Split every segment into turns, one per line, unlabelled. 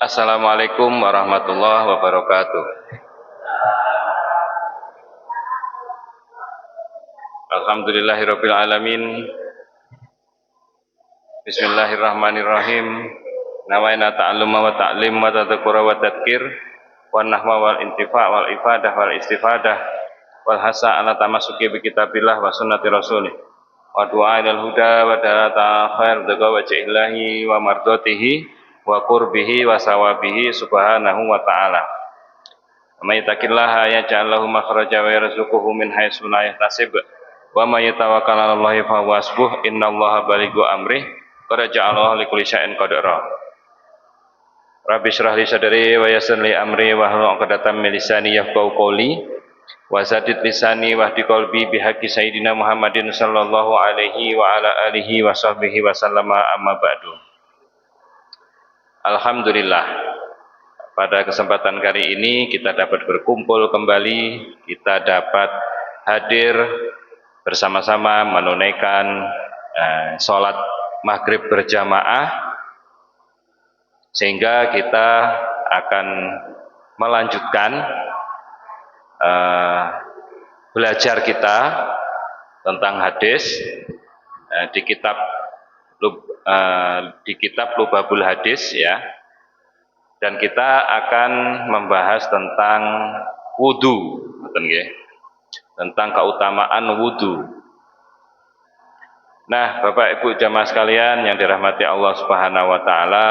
Assalamualaikum warahmatullahi wabarakatuh. Alhamdulillahirabbil alamin. Bismillahirrahmanirrahim. Nawaina ta'alluma wa ta'lim wa tadhkura wa tadhkir wa nahwa wal intifa' wal ifadah wal istifadah wal hasa ala tamassuki bi kitabillah wa sunnati rasulih wa du'a ilal huda wa dalata khair daga wajhillahi wa mardatihi wa qurbihi wa sawabihi subhanahu wa ta'ala. May yattaqillaha yaj'al lahu makhraja wa yarzuqhu min haitsu la yahtasib wa may yatawakkal 'ala Allahi fa huwa hasbuh innallaha balighu amrih qad ja'ala likulli syai'in qadara. Rabbi shrah li sadri wa yassir li amri wa hlul 'uqdatam min lisani yafqahu qawli wa zaddid lisani wahdi qalbi bihaqqi sayyidina Muhammadin sallallahu alaihi wa ala alihi wa sahbihi wa sallama amma ba'du. Alhamdulillah, pada kesempatan kali ini kita dapat berkumpul kembali, kita dapat hadir bersama-sama menunaikan sholat maghrib berjamaah, sehingga kita akan melanjutkan belajar kita tentang hadis di kitab Lubabul Hadis ya. Dan kita akan membahas tentang wudu, tentang keutamaan wudu. Nah, Bapak Ibu jamaah sekalian yang dirahmati Allah Subhanahu wa taala,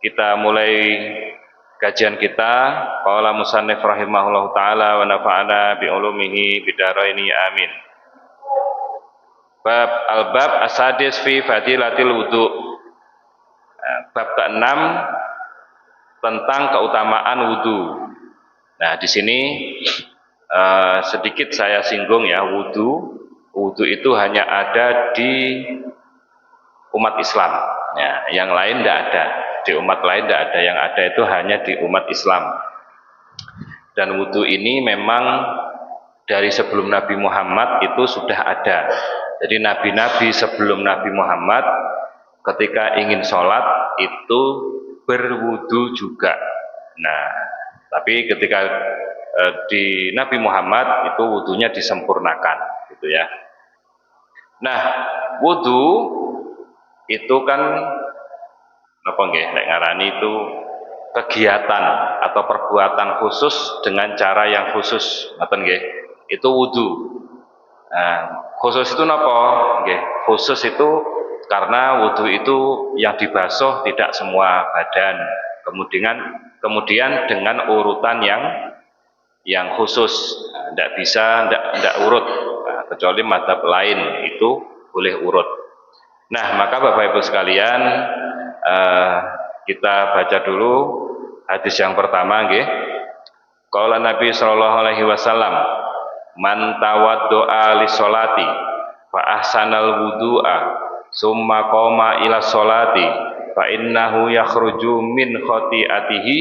kita mulai kajian kita. Qala musannif rahimahullahu taala wa nafa'ana bi ulumihi bidaraini amin. Bab al-bab as-sadis fi fadilatil wudu. Bab ke-6 tentang keutamaan wudu. Nah, di sini sedikit saya singgung ya, wudu. Wudu itu hanya ada di umat Islam. Ya, yang lain tidak ada. Di umat lain tidak ada. Yang ada itu hanya di umat Islam. Dan wudu ini memang dari sebelum Nabi Muhammad itu sudah ada. Jadi nabi-nabi sebelum Nabi Muhammad ketika ingin sholat itu berwudu juga. Nah, tapi ketika di Nabi Muhammad itu wudunya disempurnakan, gitu ya. Nah, wudu itu kan apa nggih nek ngarani itu kegiatan atau perbuatan khusus dengan cara yang khusus, ngoten nggih. Itu wudu. Nah, khusus itu napa? Nggih, khusus itu karena wudu itu yang dibasuh tidak semua badan, kemudian dengan urutan yang khusus, tidak urut, kecuali mazhab lain itu boleh urut. Nah, maka Bapak Ibu sekalian, kita baca dulu hadis yang pertama, nggih. Qala Nabi sallallahu alaihi wasallam, man tawaddoa li sholati fa ahsanal wudu'a summa qoma ila sholati fa innahu yakhruju min khati'atihi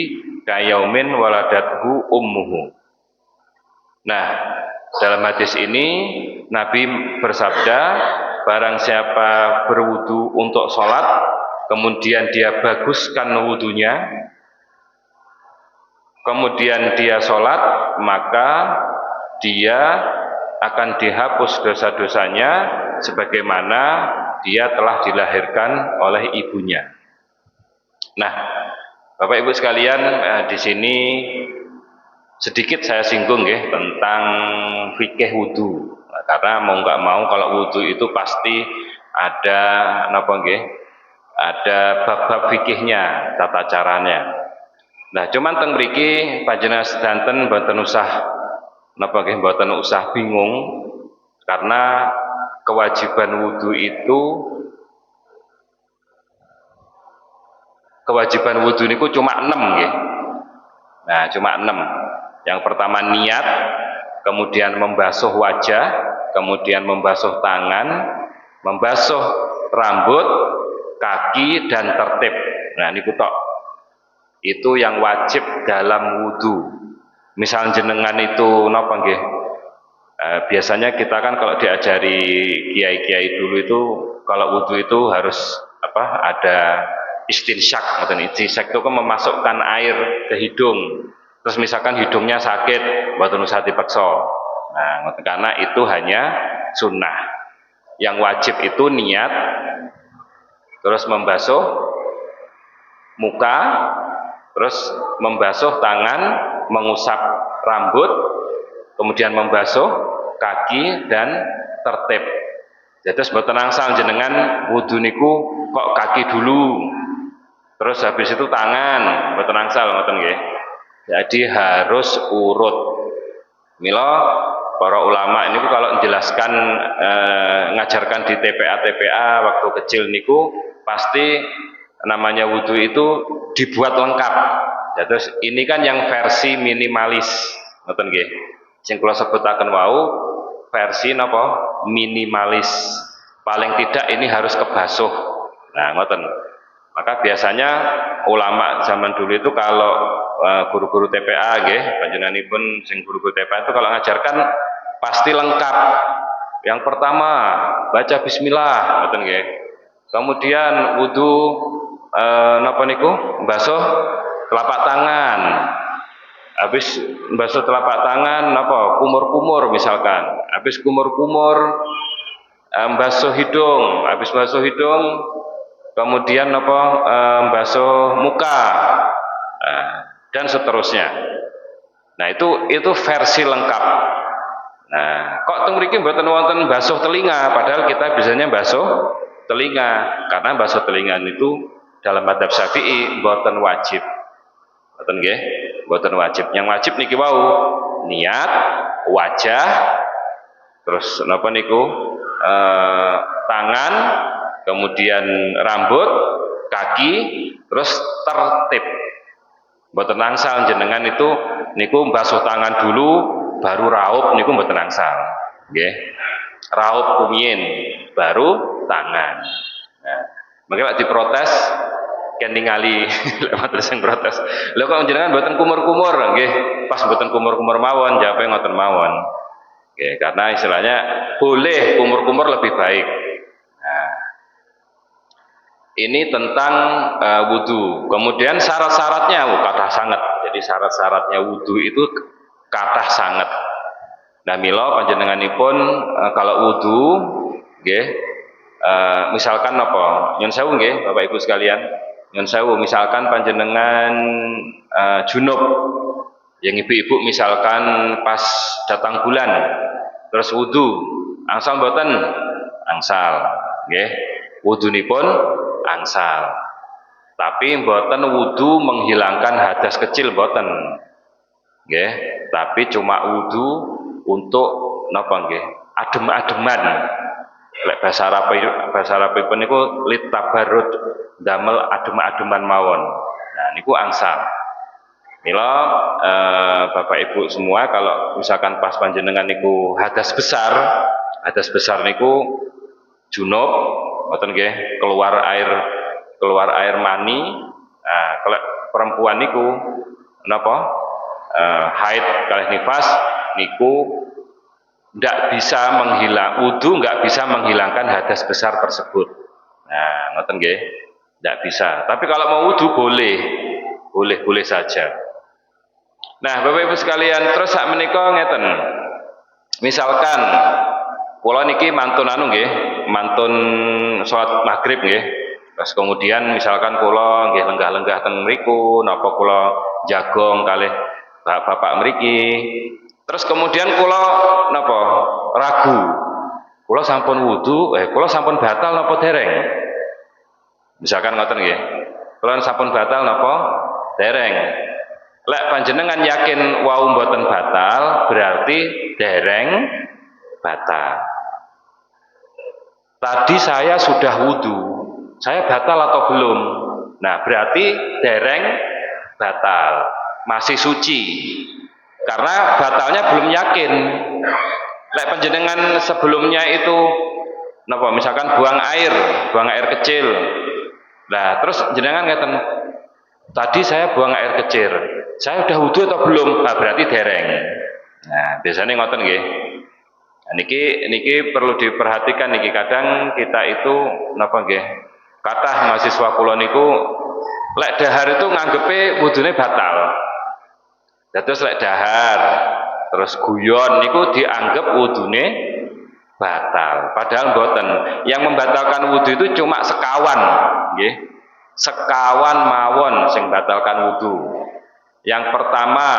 kayaumin waladathu ummuhu. Nah, dalam hadis ini Nabi bersabda, barang siapa berwudu untuk sholat kemudian dia baguskan wudunya, kemudian dia sholat, maka dia akan dihapus dosa-dosanya sebagaimana dia telah dilahirkan oleh ibunya. Nah, Bapak Ibu sekalian, di sini sedikit saya singgung ya tentang fikih wudu. Karena mau nggak mau kalau wudu itu pasti ada ada bab-bab fikihnya, tata caranya. Nah, cuman teng mriki panjenengan sedanten mboten usah bingung, karena kewajiban wudu niku cuma 6 nggih. Nah, cuma 6. Yang pertama niat, kemudian membasuh wajah, kemudian membasuh tangan, membasuh rambut, kaki dan tertib. Nah, niku tok. Itu yang wajib dalam wudu. Misal jenengan itu napa nggih? Biasanya kita kan kalau diajari kiai-kiai dulu itu kalau wudu itu harus ada istinsyak. Istinsyak itu kan memasukkan air ke hidung. Terus misalkan hidungnya sakit, mboten usah dipaksa. Nah, karena itu hanya sunnah. Yang wajib itu niat, terus membasuh muka, terus membasuh tangan, mengusap rambut, kemudian membasuh kaki dan tertib. Jadi mboten angsal jenengan wudu niku kok kaki dulu, terus habis itu tangan, mboten angsal ngoten nggih. Jadi harus urut. Mila para ulama ini kalau menjelaskan ngajarkan di TPA waktu kecil niku pasti namanya wudhu itu dibuat lengkap. Ya, terus ini kan yang versi minimalis, ngoten nggih. Sing kula sebutaken wau versi napa? Minimalis. Paling tidak ini harus kebasuh. Nah, ngoten. Maka biasanya ulama zaman dulu itu kalau guru-guru TPA nggih, panjenenganipun sing guru-guru TPA itu kalau ngajarkan pasti lengkap. Yang pertama baca bismillah, ngoten nggih. Kemudian wudu napa niku? Basuh telapak tangan. Habis basuh telapak tangan napa? Kumur-kumur misalkan. Habis kumur-kumur basuh hidung, habis basuh hidung kemudian apa basuh muka dan seterusnya. Nah, itu versi lengkap. Nah, kok teng mriki mboten wonten basuh telinga, padahal kita biasanya basuh telinga, karena basuh telinga itu dalam madzhab Syafi'i mboten wajib. Mboten nggih, mboten wajib. Yang wajib niki wau niat, wajah, terus napa niku tangan, kemudian rambut, kaki, terus tertib. Mboten angsal jenengan itu niku basuh tangan dulu baru raup niku mboten angsal. Nggih. Raup kumiyin baru tangan. Nah, mengko diprotes kan ningali lewat sing protes. Lha kok jenengan mboten kumur-kumur nggih, pas mboten kumur-kumur mawon, jawabe ngoten mawon. Nggih, karena istilahnya boleh kumur-kumur lebih baik. Nah, ini tentang wudu. Kemudian syarat-syaratnya kathah sangat. Jadi syarat-syaratnya wudu itu kathah sangat. Nah, mila panjenenganipun kalau wudu nggih misalkan apa? Nyun sewu nggih Bapak Ibu sekalian. Nyun sewu misalkan panjenengan junub. Yang ibu-ibu misalkan pas datang bulan terus wudu, angsal mboten? Angsal, nggih. Wudunipun angsal. Tapi mboten wudu menghilangkan hadas kecil mboten. Nggih, tapi cuma wudu untuk napa nggih? Adem-ademan. Lek bahasa Arabipun niku litabarrud, damel adem-ademan mawon. Nah, niku angsal. Mila Bapak Ibu semua kalau misalkan pas panjenengan niku hadas besar niku junub, ngoten nggih, keluar air mani. Nah, kalau perempuan niku napa? Haid kalih nifas niku ndak bisa wudu nggak bisa menghilangkan hadas besar tersebut. Nah, ngoten nggih, ndak bisa. Tapi kalau mau wudu boleh saja. Nah, Bapak Ibu sekalian, terus sak menika ngeten. Misalkan kula niki mantun nggih, mantun salat maghrib nggih. Terus kemudian misalkan kula nggih lenggah-lenggah teng mriku, napa kula jagong kalih bapak mriki. Terus kemudian kula napa ragu. Kula sampun wudu, kula sampun batal napa dereng? Misalkan ngoten nggih. Kula sampun batal napa dereng? Lek panjenengan yakin wau mboten batal, berarti dereng batal. Tadi saya sudah wudu, saya batal atau belum? Nah, berarti dereng batal, masih suci. Karena batalnya belum yakin. Lek panjenengan sebelumnya itu napa misalkan buang air kecil. Nah, terus jenengan ngeten, tadi saya buang air kecil, saya udah wudu atau belum? Nah, berarti dereng. Nah, biasanya ngoten nggih. Nah, niki perlu diperhatikan niki, kadang kita itu napa nggih? Kathah mahasiswa kula niku lek dahar itu nganggepe wudune batal. Dados lek dahar terus guyon niku dianggap wudune batal. Padahal mboten. Yang membatalkan wudu itu cuma sekawan, nggih. Sekawan mawon sing batalkan wudu. Yang pertama,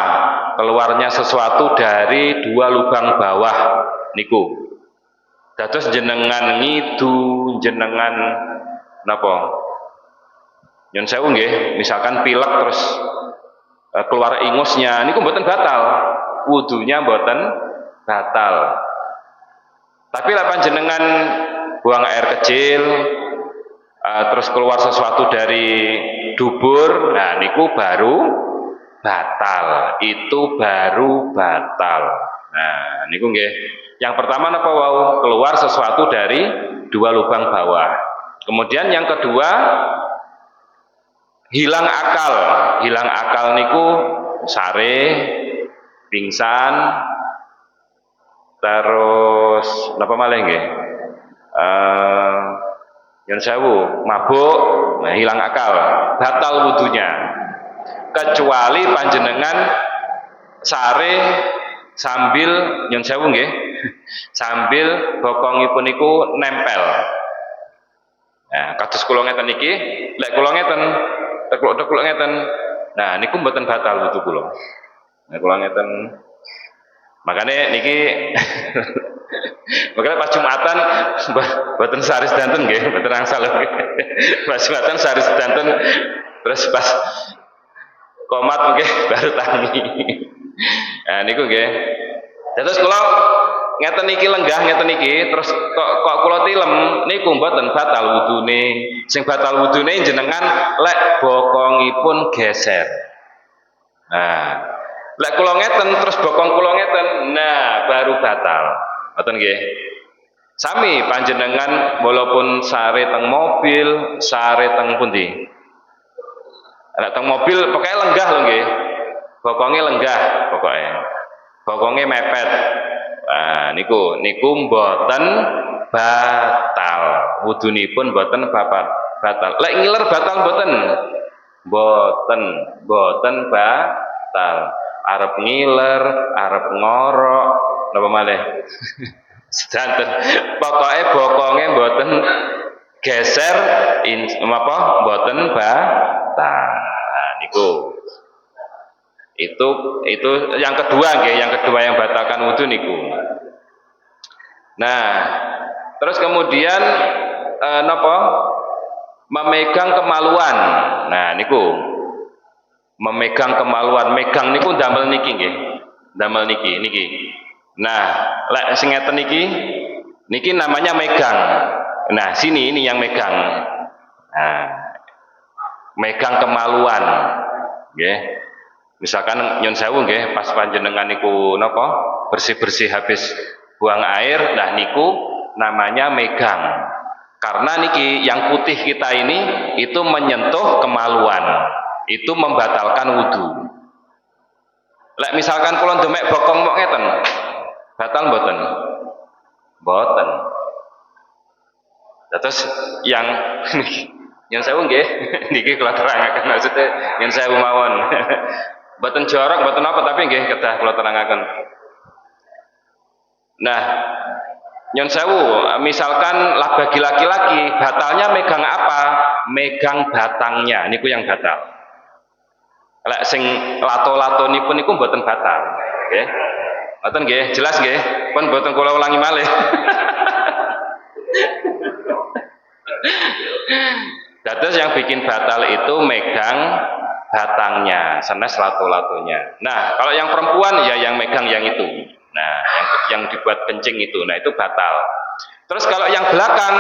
keluarnya sesuatu dari dua lubang bawah niku. Dados jenengan ngidu, jenengan napa? Nyun sewu nggih, misalkan pilek terus keluar ingusnya niku mboten batal. Wudunya mboten batal. Tapi lek panjenengan buang air kecil terus keluar sesuatu dari dubur, nah niku baru batal. Itu baru batal. Nah, niku nggih. Yang pertama napa wau? Keluar sesuatu dari dua lubang bawah. Kemudian yang kedua hilang akal. Hilang akal niku sare, pingsan, terus napa malih nggih? Yen sewu, mabuk, nah hilang akal, batal wudunya. Kecuali panjenengan sare sambil nyon sewu nggih, sambil bokongipun niku nempel. Nah, kados kula ngeten iki, lek kula ngeten, tekluk-tekluk ngeten. Nah, niku mboten batal wudu kula. Nah, kula ngeten. Makanya niki makanya pas Jumatan mboten sari sedanten nggih, mboten angsal nggih. Pas Jumatan sari sedanten terus pas komat nggih baru tangi. Nah niku nggih. Terus kula ngeten iki lenggah ngeten iki terus kok kula tilem niku mboten batal wudune. Sing batal wudune jenengan lek bokongipun geser. Nah, lek kula ngeten terus bokong kula ngeten, nah baru batal. Ngoten nggih. Sami panjenengan walaupun sare teng mobil, sare teng pundi? Lek teng mobil pokoke lenggah lho nggih. Bokonge lenggah pokoke. Bokonge mepet. Nah, niku mboten batal. Wudunipun mboten batal. Lek ngiler batal mboten? Mboten batal. Arep ngiler, arep ngorok, napa malih? Sedanten. Pokoke bokonge mboten geser mboten batal. Nah, niku. Itu yang kedua nggih, yang kedua yang batalkan wudu niku. Nah, terus kemudian napa? Memegang kemaluan. Nah, niku. Memegang kemaluan, megang niku damel niki nggih. Damel niki. Nah, lek sing ngeten niki namanya megang. Nah, sini ini yang megang. Nah, megang kemaluan. Nggih. Misalkan nyon sewu nggih, pas panjenengan niku napa? Bersih-bersih habis buang air, nah niku namanya megang. Karena niki yang putih kita ini itu menyentuh kemaluan. Itu membatalkan wudu. Lek misalkan kula ndemek bokong mok ngeten, batal mboten? Mboten. Terus yang yang sewu nggih, niki kula terangaken maksudnya yang sewu mawon. Mboten jorok, mboten apa tapi nggih kedah kula terangaken. Nah, nyon sewu, misalkan lah bagi laki-laki, batalnya megang apa? Megang batangnya, niku yang batal. Lek sing lato-lato niku mboten batal, nggih. Ngoten nggih, jelas nggih. Pun mboten kula ulangi malih. Dados yang bikin batal itu megang batangnya, sanes lato-latonya. Nah, kalau yang perempuan ya yang megang yang itu. Nah, yang dibuat kencing itu, nah itu batal. Terus kalau yang belakang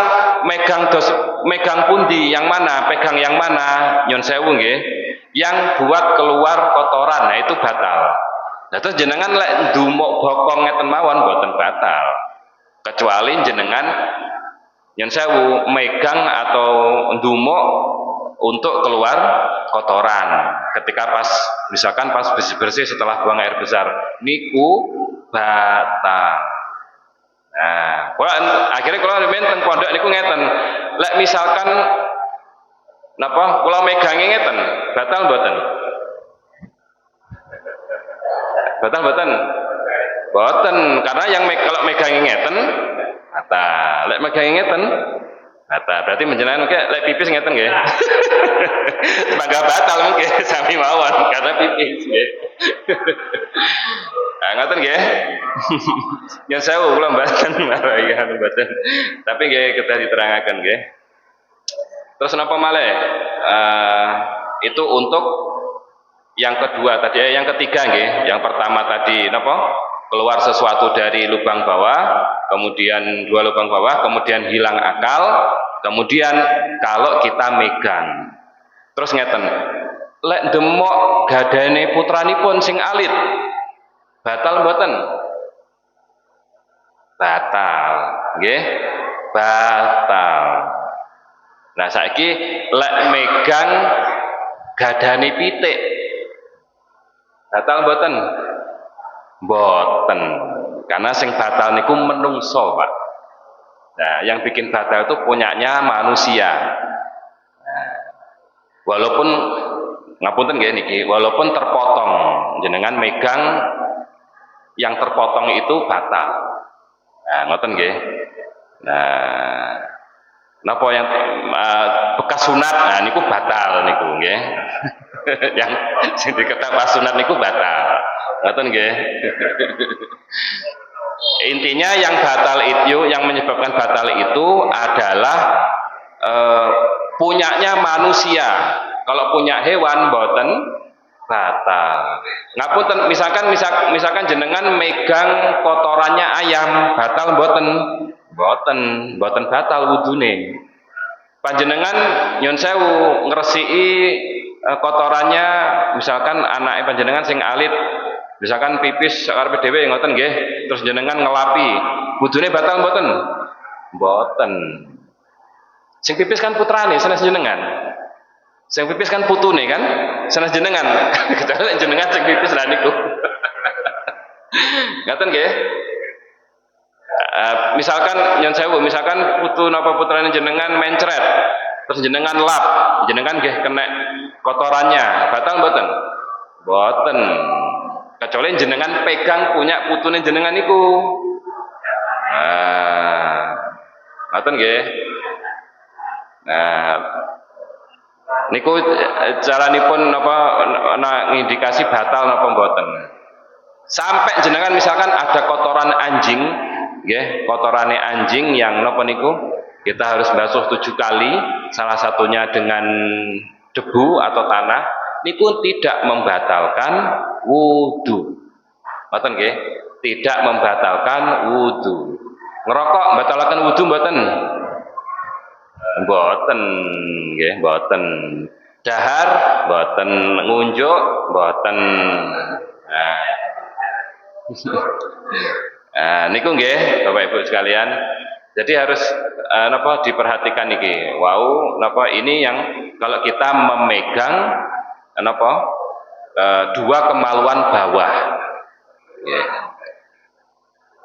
megang pundi, yang mana? Pegang yang mana? Nyon sewu nggih. Yang buat keluar kotoran, nah itu batal. Nah, terus jenengan lek ndumuk bokong ngeten mawon mboten batal. Kecuali jenengan nyon sewu megang atau ndumuk untuk keluar kotoran. Ketika misalkan pas bersih-bersih setelah buang air besar, niku batal. Nah, akhirnya kalau menten pondok niku ngeten. Lek misalkan Napa kula megangi ngeten, batal mboten? Batal mboten? Mboten, karena yang kalau megangi ngeten batal. Lek megangi ngeten batal. Berarti menjenengan mungkin lek pipis ngeten nggih. Mangga batal mungkin sami mawon karena pipis nggih. Nah, ngoten nggih. Yang sewu kula mboten marahi mboten. Tapi nggih kedah diterangaken nggih. Terus napa malih? Itu untuk yang kedua tadi, yang ketiga nggih. Yang pertama tadi napa? Keluar sesuatu dari lubang bawah, kemudian dua lubang bawah, kemudian hilang akal, kemudian kalau kita megang. Terus ngeten, lek demok gadane putranipun sing alit, batal mboten? Batal, nggih? Batal. Nah saiki lek megang gadane pitik, batal mboten? Mboten. Karena sing batal niku menungso, Pak. Nah, yang bikin batal itu punyanya manusia. Nah, walaupun ngapunten nggih niki, walaupun terpotong, jenengan megang yang terpotong itu batal. Nah, ngoten nggih. Nah, napa yang bekas sunat, nah niku batal niku nggih. Yang sing diketak pas sunat niku batal. Ngoten nggih. Intinya yang batal itu, yang menyebabkan batal itu adalah punyanya manusia. Kalau punya hewan boten batal. Ngapunten, misalkan jenengan megang kotorannya ayam, batal boten? Boten batal wudune. Panjenengan nyun sewu ngresiki kotorannya, misalkan anak panjenengan sing alit, misalkan pipis karepe dhewe ngoten nggih, terus jenengan ngelapi, wudune batal mboten? Mboten. Sing pipis kan putrane sanes jenengan. Sing pipis kan putune kan sanes jenengan. Kecuali jenengan sing pipis lah niku. Ngoten nggih? Misalkan nyon sewu, misalkan putu napa putrane jenengan mencret, terus jenengan lap, jenengan nggih kena kotorannya, batal mboten? Mboten. Kecuali jenengan pegang punya putune jenengan niku. Nah, ngoten nggih. Nah, niku caranipun napa ngindikasi batal napa mboten. Sampai jenengan misalkan ada kotoran anjing, nggih, kotorane anjing yang napa niku kita harus basuh 7 kali, salah satunya dengan debu atau tanah, niku tidak membatalkan wudu. Ngoten nggih? Tidak membatalkan wudu. Ngerokok membatalkan wudu mboten? Mboten nggih, mboten. Dahar mboten, ngunjuk mboten. Nah, niku nggih Bapak Ibu sekalian. Jadi harus napa diperhatikan niki. Wow, napa ini yang kalau kita memegang napa dua kemaluan bawah. Yeah.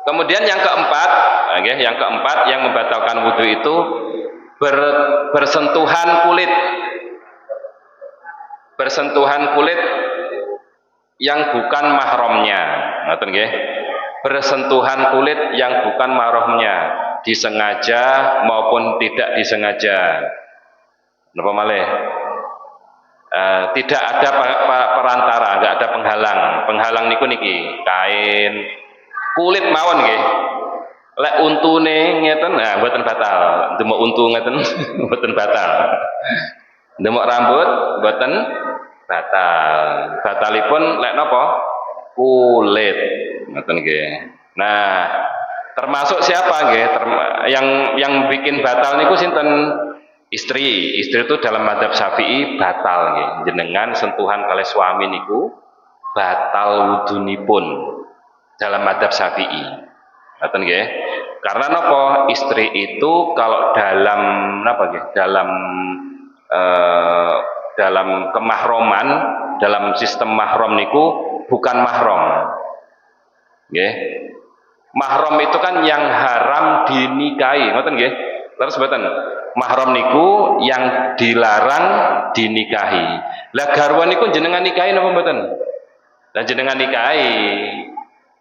Kemudian yang keempat, yang keempat yang membatalkan wudhu itu bersentuhan kulit, bersentuhan kulit yang bukan mahramnya, ngoten nggih. Bersentuhan kulit yang bukan mahramnya, disengaja maupun tidak disengaja. Napa malih? Tidak ada perantara, enggak ada penghalang. Penghalang niku niki kain, kulit mawon nggih. Lek untune ngeten, nah mboten batal. Demok untu ngeten mboten batal. Demok rambut mboten batal. Batalipun lek napa? Kulit. Ngoten nggih. Nah, termasuk siapa nggih? Yang bikin batal niku sinten? Istri. Istri itu dalam madzhab Syafi'i batal nggih. Jenengan sentuhan kalih suami niku batal wudunipun dalam madzhab Syafi'i. Ngoten nggih. Karena napa? Istri itu kalau dalam napa nggih? Dalam kemahroman, dalam sistem mahram niku bukan mahram. Nggih. Mahram itu kan yang haram dinikahi, ngoten nggih. Terus mboten. Mahram niku yang dilarang dinikahi. Lah garwa niku jenengan nikahi napa mboten? Lah jenengan nikahi.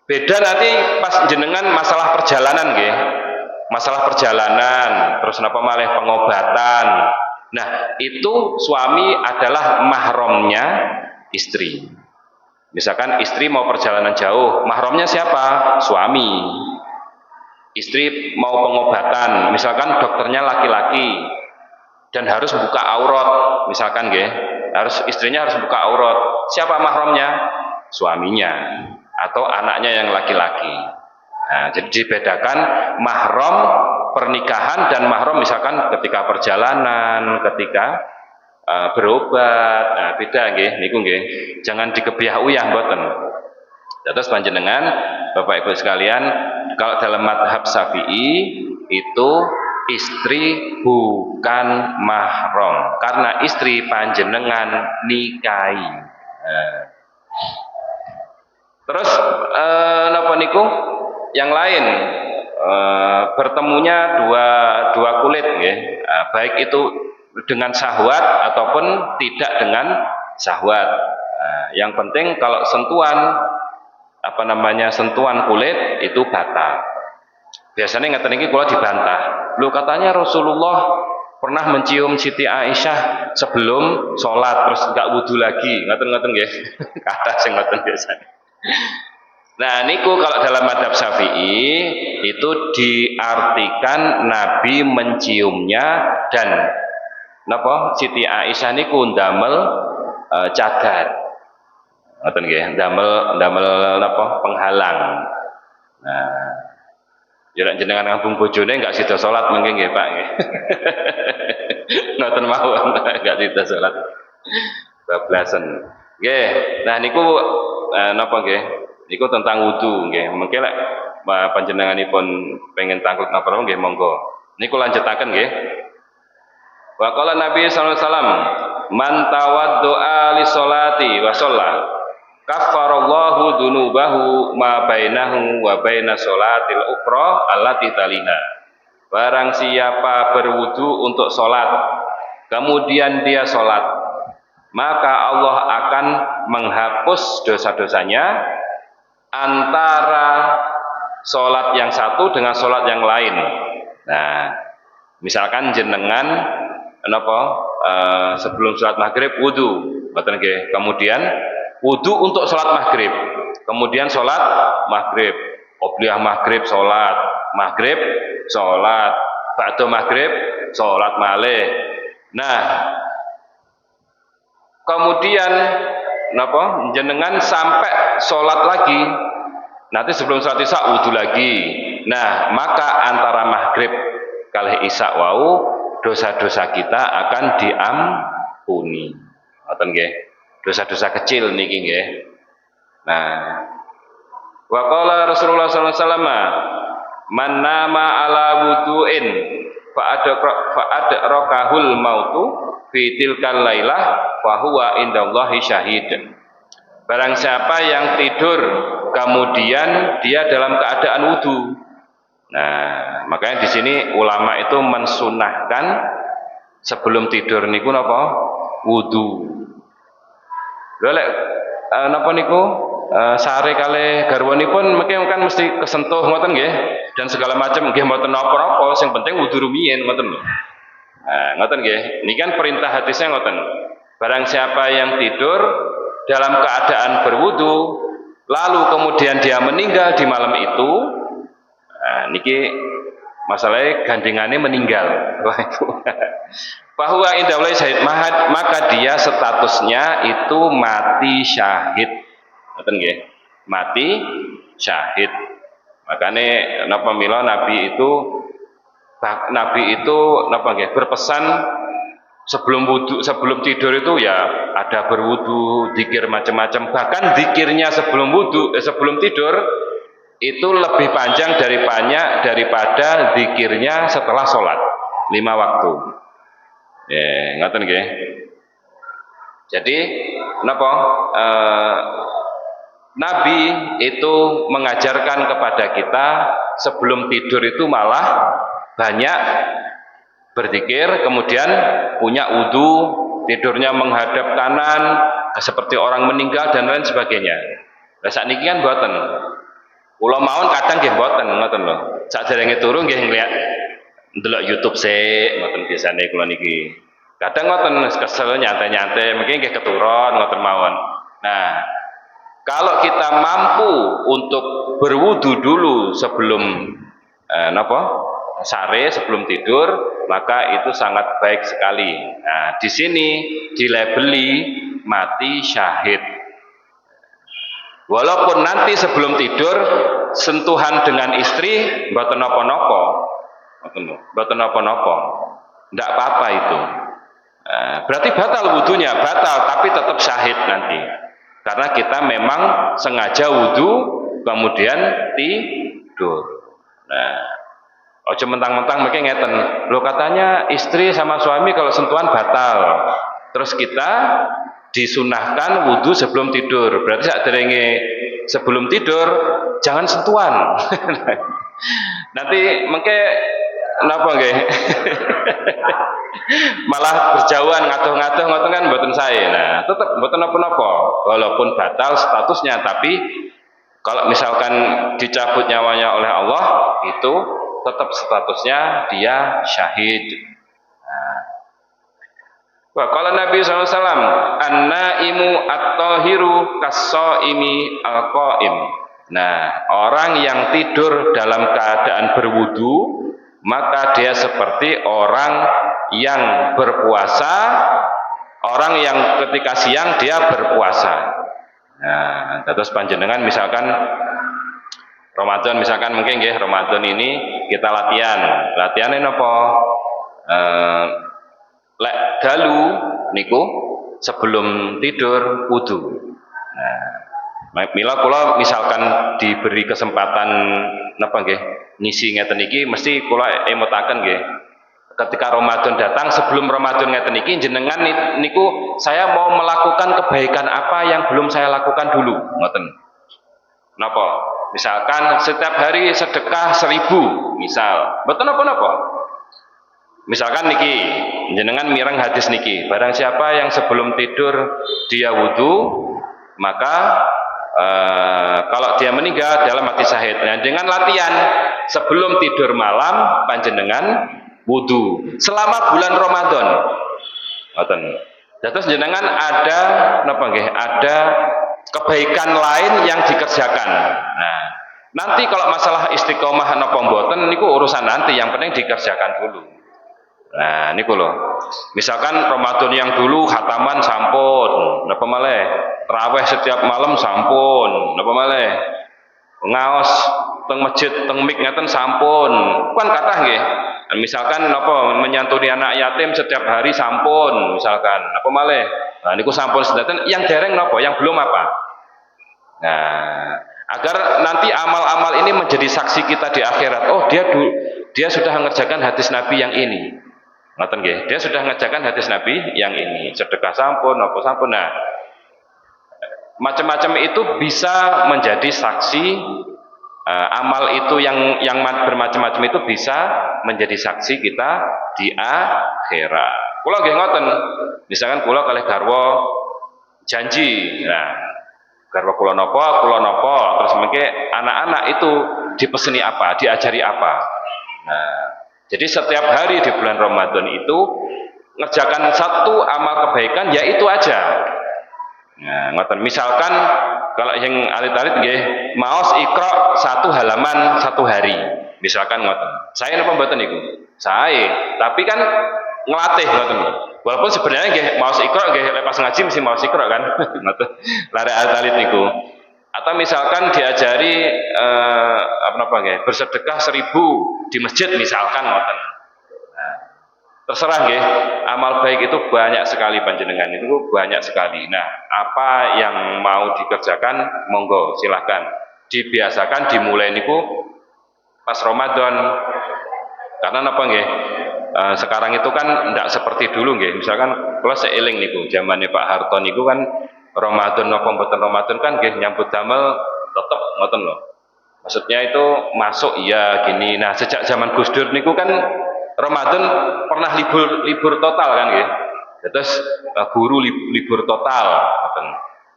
Beda nanti pas jenengan masalah perjalanan nggih. Masalah perjalanan, terus napa malih pengobatan. Nah, itu suami adalah mahramnya istri. Misalkan istri mau perjalanan jauh, mahramnya siapa? Suami. Istri mau pengobatan, misalkan dokternya laki-laki dan harus buka aurat, misalkan nggih, istrinya harus buka aurat. Siapa mahramnya? Suaminya atau anaknya yang laki-laki. Nah, jadi dibedakan mahram pernikahan dan mahram misalkan ketika perjalanan, ketika berobat. Nah, beda nggih niku nggih. Jangan dikebiah uyah mboten. Terus panjenengan Bapak Ibu sekalian, kalau dalam mazhab Syafi'i itu istri bukan mahram karena istri panjenengan nikahi. Terus napa niku? Yang lain bertemunya dua kulit nggih. Baik itu dengan syahwat ataupun tidak dengan syahwat. Yang penting kalau sentuhan sentuhan kulit itu batal. Biasanya ngeten iki kula dibantah. Lu katanya Rasulullah pernah mencium Siti Aisyah sebelum sholat terus enggak wudu lagi. Ngoten nggih. Kata sing ngoten biasanya. Nah, niku kalau dalam mazhab Syafi'i itu diartikan Nabi menciumnya dan napa Siti Aisyah niku ndamel cadar. Ngoten nggih, ndamel napa penghalang. Nah, jenengan ngambung bojone enggak sida salat mengke nggih, Pak nggih. Ngoten mawon, enggak sida salat. Bablasen. Nggih, nah niku napa nggih? Niku tentang wudu nggih. Mengke lek panjenenganipun pengen tangkut napa nggih monggo. Niku lanjutaken nggih. Wa qala Nabi sallallahu alaihi wasallam, "Man tawaddoa li sholati wa shalla, kaffarallahu dzunubahu ma bainahu wa baina sholatil ukhra allati taliha." Barang siapa berwudu untuk sholat, kemudian dia sholat, maka Allah akan menghapus dosa-dosanya antara sholat yang satu dengan sholat yang lain. Nah, misalkan jenengan sebelum sholat maghrib wudu, kemudian wudu untuk sholat maghrib, kemudian sholat maghrib, qobliyah maghrib sholat, maghrib sholat, ba'da maghrib sholat malih. Nah, kemudian jenengan sampai sholat lagi, nanti sebelum sholat isya wudu lagi. Nah, maka antara maghrib kalih isya wau dosa-dosa kita akan diampuni. Ngoten nggih. Dosa-dosa kecil niki nggih. Nah, wa qala Rasulullah sallallahu alaihi wasallam, "Man nama ala wudu'in fa adrakahul mautu fi tilkal lailah fa huwa indallahi syahid." Barang siapa yang tidur kemudian dia dalam keadaan wudu. Nah, makanya di sini ulama itu mensunahkan sebelum tidur niku napa? Wudu. Lha lek napa niku sare kalih garwanipun mungkin kan mesti kesentuh ngoten nggih dan segala macam nggih mboten napa-napa, sing penting wudu rumiyin ngoten lho. Nah, ngoten nggih. Niki kan perintah hadisnya ngoten. Barang siapa yang tidur dalam keadaan berwudu lalu kemudian dia meninggal di malam itu, nah, niki masalahnya gandengannya meninggal. Bahwa indallahi syahid, maka dia statusnya itu mati syahid. Ngoten nggih. Mati syahid. Makanya napa mila Nabi itu napa nggih berpesan sebelum tidur itu ya ada berwudu, zikir macam-macam. Bahkan zikirnya sebelum tidur itu lebih panjang daripada zikirnya setelah sholat 5 waktu. Ya, ngoten nggih. Jadi napa? Nabi itu mengajarkan kepada kita sebelum tidur itu malah banyak berzikir, kemudian punya wudu, tidurnya menghadap kanan, seperti orang meninggal dan lain sebagainya. Lah sakniki kan mboten. Kula mawon kadang nggih mboten ngoten lho. Sakderenge turu nggih ngeliat ndelok YouTube sik, ngoten biasane kula niki. Kadang ngoten kesel nyantai-nyantai, mungkin nggih keturun ngoten mawon. Nah, kalau kita mampu untuk berwudu dulu sebelum sare sebelum tidur, maka itu sangat baik sekali. Nah, di sini dilabeli mati syahid. Walaupun nanti sebelum tidur sentuhan dengan istri mboten napa-napa. Mboten napa-napa. Ndak apa-apa itu. Berarti batal wudunya, batal tapi tetap syahid nanti. Karena kita memang sengaja wudu kemudian tidur. Nah, ojo mentang-mentang mungkin ngeten. Lo katanya istri sama suami kalau sentuhan batal. Terus kita disunahkan wudu sebelum tidur. Berarti sakderenge sebelum tidur jangan sentuhan. Nanti mungkin napa nggih? Malah berjauhan ngaduh-ngaduh ngoten kan mboten sae. Nah, tetep mboten napa-napa walaupun batal statusnya, tapi kalau misalkan dicabut nyawanya oleh Allah itu tetap statusnya dia syahid. Nah, wa qala Nabi sallallahu alaihi wasallam, "An-naimu at-tahiru kas-shaimi al-qaim." Nah, orang yang tidur dalam keadaan berwudu maka dia seperti orang yang berpuasa, orang yang ketika siang dia berpuasa. Nah, terus panjenengan misalkan Ramadan, misalkan mungkin nggih Ramadan ini kita latihannya napa? Lek dalu niku sebelum tidur wudu. Nah, mila kula misalkan diberi kesempatan napa nggih ngisi ngeten iki mesti kula emutaken nggih. Ketika Ramadan datang, sebelum Ramadan ngeten iki jenengan niku saya mau melakukan kebaikan apa yang belum saya lakukan dulu, ngoten. Napa? Misalkan setiap hari sedekah 1000, misal. Mboten napa-napa. Misalkan niki, jenengan mireng hadis niki, barang siapa yang sebelum tidur dia wudu, maka kalau dia meninggal dalam mati syahid. Nah, dengan latihan sebelum tidur malam panjenengan wudu selama bulan Ramadan. Ngoten. Terus jenengan ada napa nggih? Ada kebaikan lain yang dikerjakan. Nah, nanti kalau masalah istiqomah napa mboten niku urusan nanti, yang penting dikerjakan dulu. Nah, niku lho. Misalkan Ramadan yang dulu khataman sampun, napa malih? Tarawih setiap malam sampun, napa malih? Ngaos teng masjid teng mik ngaten sampun. Kan kathah nggih. Misalkan napa menyantuni anak yatim setiap hari sampun, misalkan napa malih. Nah niku sampun sedaten, yang dereng napa? Yang belum apa? Nah, agar nanti amal-amal ini menjadi saksi kita di akhirat. Oh, dia sudah mengerjakan hadis Nabi yang ini. Ngoten nggih. Dia sudah mengerjakan hadis Nabi yang ini. Sedekah sampun, napa sampun. Nah, macam-macam itu bisa menjadi saksi. Amal itu yang bermacam-macam itu bisa menjadi saksi kita di akhirat. Kula nggih ngoten. Misalkan kula kalih garwa janji. Nah, garwa kula napa, terus mengke anak-anak itu dipeseni apa, diajari apa. Nah, jadi setiap hari di bulan Ramadan itu ngerjakan satu amal kebaikan, ya itu aja. Nah, ngoten. Misalkan kalau yang alit-alit nggih, maos Iqra 1 halaman 1 hari. Misalkan ngoten. Saya napa mboten niku? Saya, tapi kan ngelatih ngoten. Walaupun sebenarnya nggih maos Iqra nggih lepas ngaji mesti maos Iqra kan. Ngoten. Lare alit-alit niku. Atau misalkan diajari apa nggih, bersedekah 1000 di masjid misalkan ngoten. Terserah nggih, amal baik itu banyak sekali panjenengan, itu banyak sekali. Nah, apa yang mau dikerjakan monggo silahkan. Dibiasakan dimulai niku pas Ramadan. Karena apa nggih? Sekarang itu kan tidak seperti dulu nggih. Misalkan kula seiling niku zamane Pak Harto niku kan Ramadan napa mboten Ramadan kan nggih nyambut damel tetep ngoten lho. Maksudnya itu masuk iya gini. Nah, sejak zaman Gus Dur niku kan Ramadan pernah libur total kan nggih. Terus guru libur total,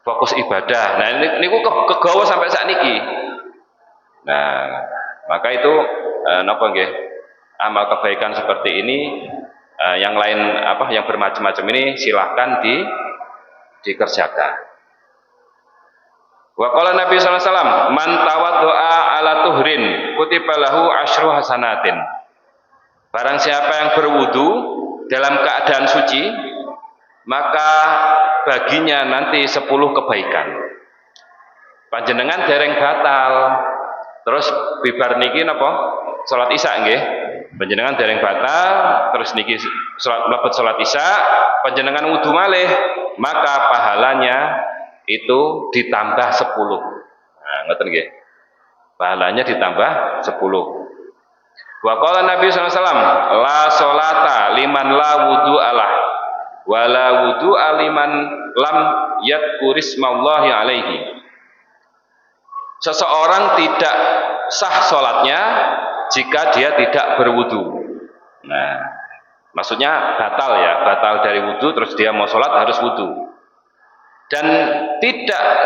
fokus ibadah. Nah niku kegawa sampai saat niki. Nah, maka itu napa nggih? Amal kebaikan seperti ini yang lain yang bermacam-macam ini silahkan dikerjakan. Wa qala Nabi sallallahu alaihi wasallam, "Man tawaddoa ala tuhrin, kutiba lahu asyru hasanatin." Barang siapa yang berwudu dalam keadaan suci, maka baginya nanti 10 kebaikan. Panjenengan dereng batal. Terus bibar niki napa? Salat Isya nggih. Panjenengan dereng batal, terus niki salat Isya, panjenengan wudu malih, maka pahalanya itu ditambah 10. Nah, ngoten nggih. Pahalanya ditambah 10. Wa qala Nabi sallallahu alaihi wasallam, la sholata liman la wudu alah wala wudu liman lam yadkurismallahi alaihi. Seseorang tidak sah sholatnya jika dia tidak berwudu. Nah, maksudnya batal dari wudu, terus dia mau sholat harus wudu. Dan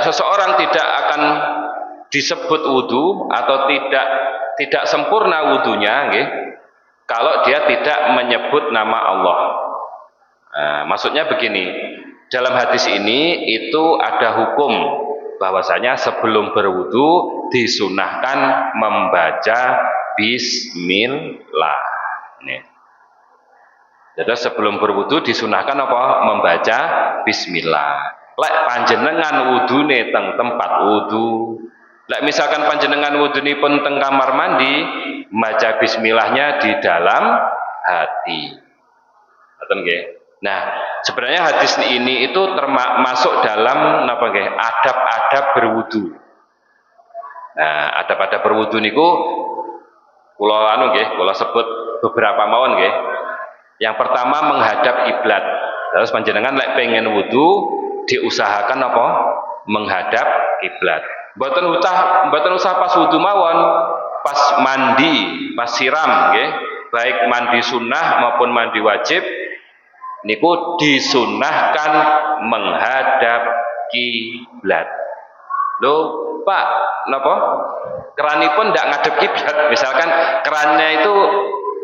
seseorang tidak akan disebut wudu atau tidak sempurna wudunya nggih, kalau dia tidak menyebut nama Allah. Nah, maksudnya begini, dalam hadis ini itu ada hukum bahwasanya sebelum berwudu disunahkan membaca bismillah. Jadi sebelum berwudu disunahkan membaca bismillah. Lek panjenengan wudune teng tempat wudu, lek misalkan panjenengan wudunipun teng kamar mandi, maca bismillahnya di dalam hati. Ngoten nggih. Nah, sebenarnya hadis ini itu termasuk dalam adab-adab berwudu. Nah, adab-adab berwudu niku kula sebut beberapa mawon nggih. Yang pertama menghadap kiblat. Terus panjenengan lek pengen wudu diusahakan menghadap kiblat. Mboten usah pas wudu mawon, pas mandi, pas siram nggih, baik mandi sunnah maupun mandi wajib niku disunahkan menghadap kiblat. Lho, Pak, napa? Keranipun ndak ngadep kiblat. Misalkan kerannya itu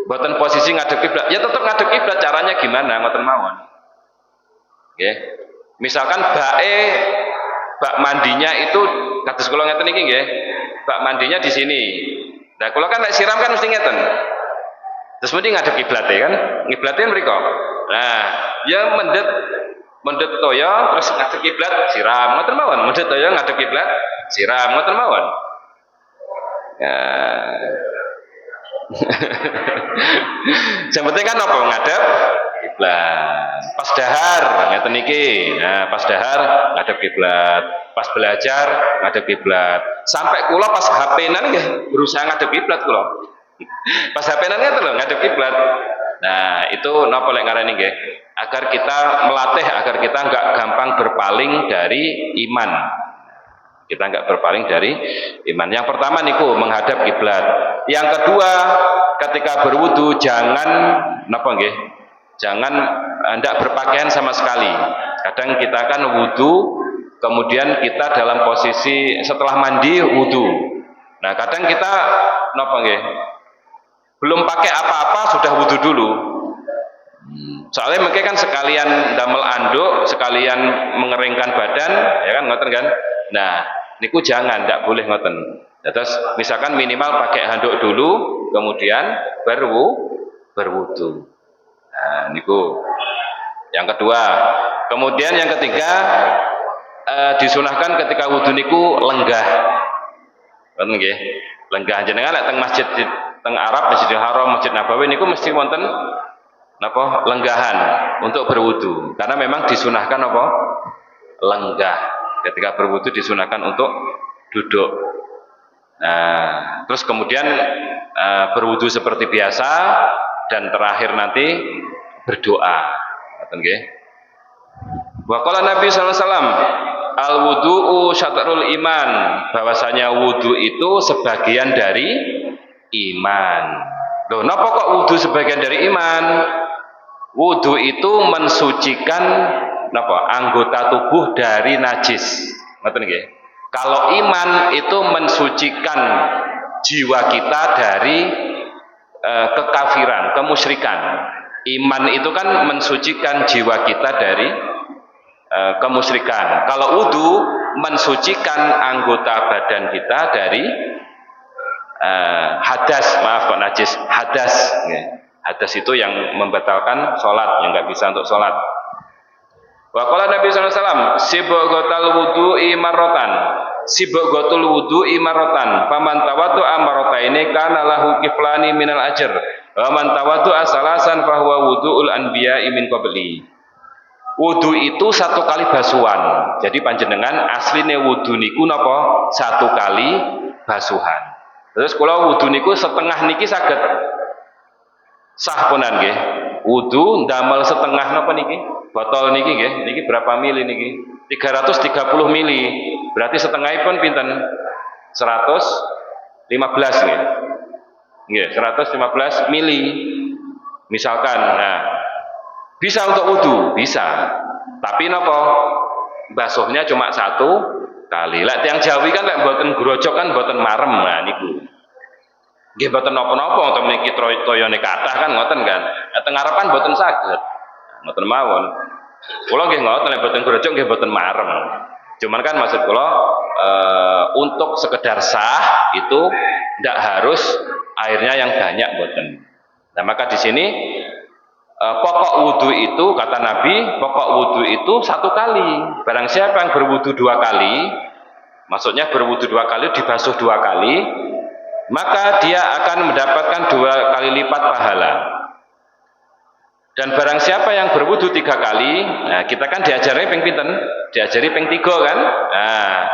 mboten posisi ngadep kiblat, ya tetap ngadep kiblat. Caranya gimana? Ngoten mawon. Nggih. Misalkan bak mandinya itu kados kula ngeten iki nggih. Bak mandinya di sini. Nah, kula kan nek siram kan mesti ngeten. Terus mesti ngadep kiblat kan? Kiblatnya mriko. Nah, ya mendhet toya terus ngadep kiblat siram ngoten mawon. Mendhet toya ngadep kiblat siram ngoten mawon. Ya. Yang penting kan ngadep kiblat. Pas dahar ngeten iki. Nah, pas dahar ngadep kiblat. Pas belajar ngadep kiblat. Sampai kula pas HP-nan nggih berusaha ngadep kiblat kula. Pas HP-nan ngeten lho ngadep kiblat. Nah, itu napa lek ngarani nggih? Agar kita melatih agar kita enggak gampang berpaling dari iman. Kita enggak berpaling dari iman. Yang pertama niku menghadap kiblat. Yang kedua, ketika berwudu jangan napa nggih? Jangan hendak berpakaian sama sekali. Kadang kita kan wudu, kemudian kita dalam posisi setelah mandi wudu. Nah, kadang kita napa nggih? Belum pakai apa-apa sudah wudu dulu. Soalnya mereka kan sekalian damel anduk, sekalian mengeringkan badan, ya kan ngoten kan? Nah, niku jangan, tidak boleh ngoten. Terus misalkan minimal pakai handuk dulu, kemudian berwudu. Nah, niku yang kedua. Kemudian yang ketiga, disunahkan ketika wudu niku lenggah. Ngoten nggih. Lenggah jenengan nek teng masjid teng Arab, Masjidil Haram, Masjid Nabawi niku mesti wonten napa lenggahan untuk berwudu. Karena memang disunahkan apa? Lenggah. Ketika berwudu disunahkan untuk duduk. Nah, terus kemudian berwudu seperti biasa dan terakhir nanti berdoa. Ngoten nggih. Wa qala Nabi sallallahu alaihi wasallam, al wudu'u syatrul iman, bahwasanya wudu itu sebagian dari iman. Loh, napa kok wudu sebagian dari iman? Wudu itu mensucikan napa? Anggota tubuh dari najis. Ngoten nggih. Kalau iman itu mensucikan jiwa kita dari kekafiran, kemusyrikan. Iman itu kan mensucikan jiwa kita dari kemusyrikan. Kalau wudu mensucikan anggota badan kita dari hadas, maaf kok najis, hadas. Hadas itu yang membatalkan sholat, yang nggak bisa untuk sholat. Wa qala Nabi sallallahu alaihi wasallam, sibghatul wudu'i marratan. Sibghatul wudu'i marratan. Faman tawaddu'a marrataini kana lahu kiflani minal ajr. Wa man tawaddu'a salasan fahuwa wudu'ul anbiya'i min qabli. Wudu itu satu kali basuhan. Jadi panjenengan asline wudu niku napa? Satu kali basuhan. Terus kalau wudu niku setengah niki saged sah punan nggih. Wudu ndamel setengah napa niki? Botol niki nggih, niki berapa mili niki? 330 mili. Berarti setengahipun pinten? 115 nggih. Nggih, 115 mili. Misalkan, nah, bisa untuk wudu, bisa. Tapi napa? Basuhnya cuma satu kali. Lek tiyang Jawi kan lek mboten grojok kan mboten marem, nah niku. Nggih mboten napa-napa wonten mriki toyone kathah kan ngoten kan. Teng ngarepan mboten saged. Mboten mawon. Kula nggih ngoten nek mboten grojok nggih mboten marem. Cuman kan maksud kula untuk sekedar sah itu tidak harus airnya yang banyak mboten. Nah, maka di sini pokok wudu itu kata Nabi, pokok wudu itu satu kali. Barang siapa yang berwudu dua kali, maksudnya berwudu dua kali dibasuh dua kali, maka dia akan mendapatkan dua kali lipat pahala. Dan barang siapa yang berwudu tiga kali, nah kita kan diajari ping pinten, diajari ping tiga kan, nah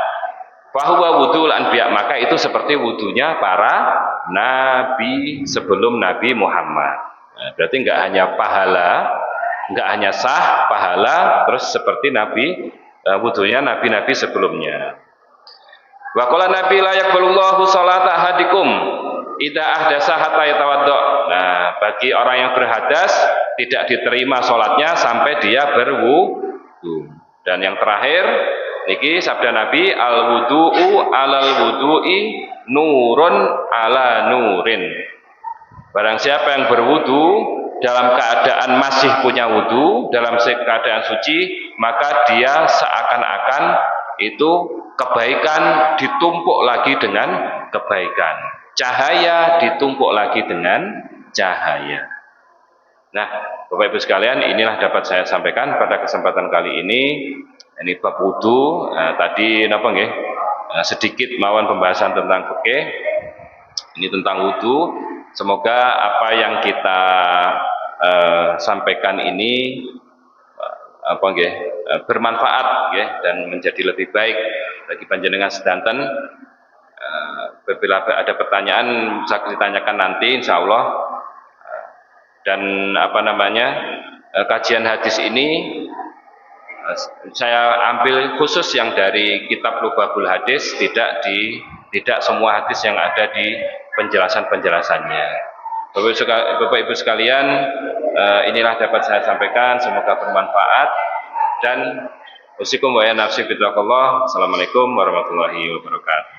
bahwa wudhu anbiya, maka itu seperti wudunya para nabi sebelum Nabi Muhammad. Nah, berarti nggak hanya pahala, nggak hanya sah pahala, terus seperti Nabi wudunya nabi-nabi sebelumnya. Wa qala Nabi la yaqbalullahu sholata ahadikum idza ahdasa hatta yatawaddo. Nah, bagi orang yang berhadas tidak diterima sholatnya sampai dia berwudu. Dan yang terakhir niki sabda Nabi, al wudu'u alal wudu'i nurun ala nurin. Barang siapa yang berwudu dalam keadaan masih punya wudu, dalam keadaan suci, maka dia seakan-akan itu kebaikan ditumpuk lagi dengan kebaikan, cahaya ditumpuk lagi dengan cahaya. Nah, Bapak Ibu sekalian, inilah dapat saya sampaikan pada kesempatan kali ini. Ini bab wudu. Tadi napa nggih? Sedikit mawon pembahasan tentang fikih. Ini tentang wudu. Semoga apa yang kita sampaikan ini bermanfaat nggih, dan menjadi lebih baik bagi panjenengan sedanten. Bila ada pertanyaan bisa ditanyakan nanti insyaallah. Dan kajian hadis ini saya ambil khusus yang dari kitab Lubabul Hadis, tidak semua hadis yang ada di penjelasannya. Bapak Ibu sekalian, inilah dapat saya sampaikan, semoga bermanfaat, dan usikum wa ya nafsi bittaqullah. Assalamualaikum warahmatullahi wabarakatuh.